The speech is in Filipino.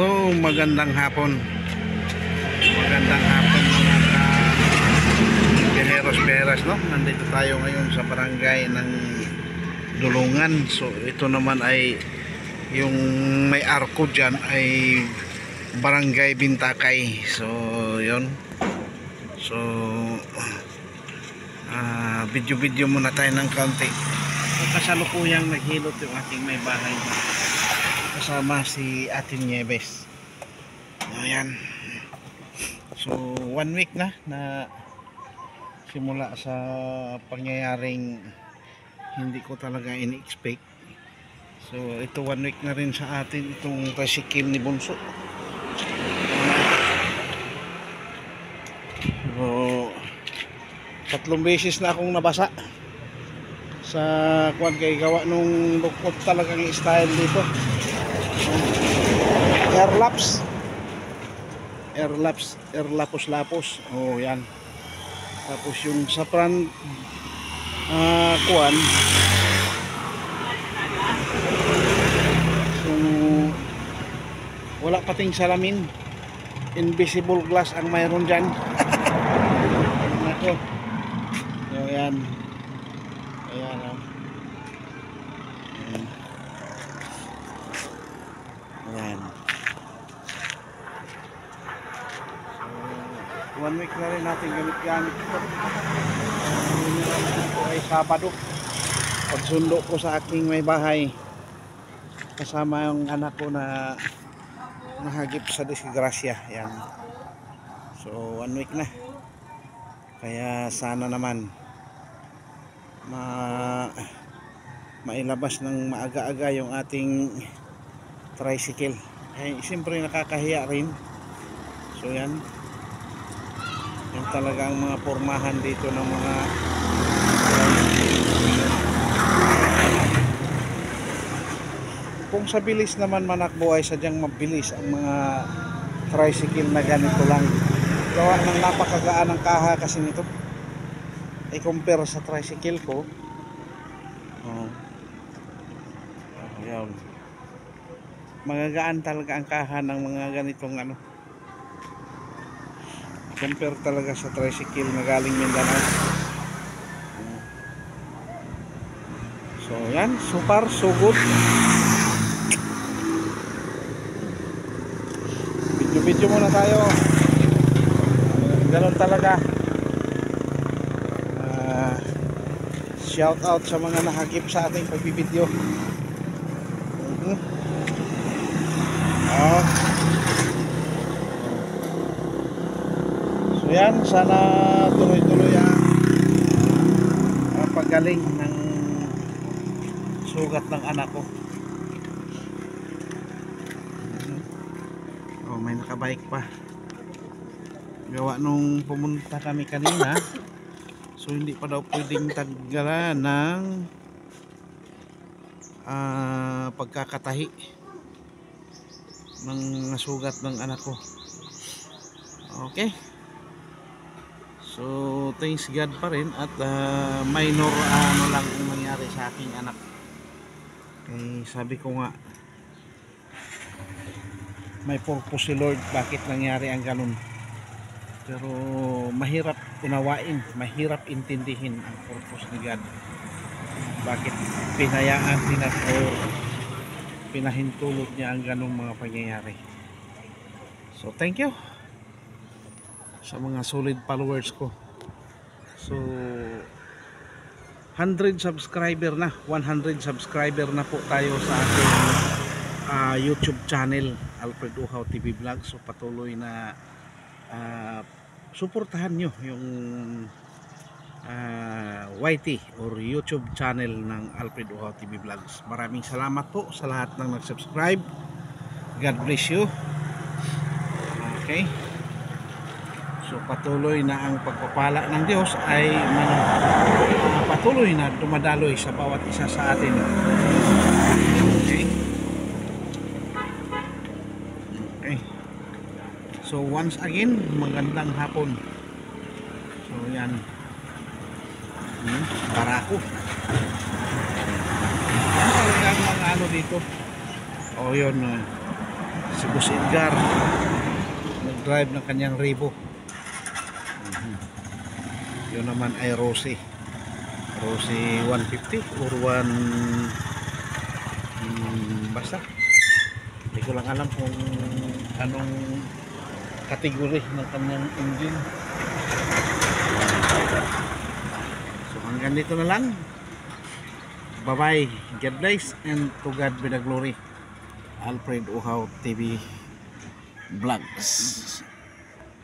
So magandang hapon mga biyeros-biyeras, no? Nandito tayo ngayon sa barangay ng Dulungan. So ito naman ay yung may arko dyan ay barangay Bintakay. So yun. So video muna tayo ng kaunti. Kasalukuyang naghilot yung aking may bahay kasama si Atin Nieves. Ayan. So 1 week na simula sa pangyayaring hindi ko talaga ini-expect. So ito 1 week na rin sa atin itong tricycle ni Bunso. So 3 beses na akong nabasa sa kuwan kay gawa nung lukot talagang style dito. Airlapos. Oh yan. Tapos yung sa front kuwan, so wala pating salamin, invisible glass ang mayroon dyan. Nako. So yan. Ayan o. Ayan. So 1 week na rin natin gamit-gamit ito. Ito ay Sabado. Pagsundo ko sa aking may bahay kasama yung anak ko na nahagip sa disgrasya. Ayan. So 1 week na. Kaya sana naman mailabas ng maaga-aga yung ating tricycle. Ay siyempre nakakahiya rin. So yan, yung talagang mga pormahan dito ng mga kung sa bilis naman manakbo ay sadyang mabilis ang mga tricycle na ganito lang. Gawa ng napakagaan ng kaha kasi nito i-compare sa tricycle ko. Ayan. Magagaan talaga ang kaha ng mga ganitong compare talaga sa tricycle na galing Mindanao. So yan, so far so good. Video muna tayo. Ganon talaga. Shout out sa mga nahagip sa ating pagbibideo. So yan, sana tuloy-tuloy ang paggaling ng sugat ng anak ko. Oh, may nakabike pa. Gawa nung pumunta kami kanina. So hindi pa daw pwedeng tagalan ng pagkakatahi ng sugat ng anak ko. Okay. So thanks God pa rin at minor lang ang nangyari sa aking anak. Okay, sabi ko nga may purpose si Lord bakit nangyari ang ganun. Pero mahirap unawain, mahirap intindihin ang purpose ni God. Bakit pinayaan nila o pinahintulot niya ang ganung mga pangyayari. So thank you sa mga solid followers ko. So 100 subscriber na, 100 subscriber na po tayo sa ating YouTube channel Alfred Uhaw TV Vlog. So patuloy na suportahan nyo yung YT or YouTube channel ng Alfred Uhaw TV Vlogs. Maraming salamat po sa lahat ng nag-subscribe. God bless you. Okay. So patuloy na ang pagpapala ng Diyos ay patuloy na dumadaloy sa bawat isa sa atin. Okay. Okay. So once again, magandang hapon. So yan. Barako. Yan talagang mga dito. O yun. Si Boss Edgar nag-drive ng kanyang Revo. Yun naman ay Rossi 150 or 1 basta hindi ko lang alam kung anong kategory ng kanyang engine. So hanggang dito na lang. Bye bye, God bless, and to God be the glory. Alfred Uhaw TV Vlogs.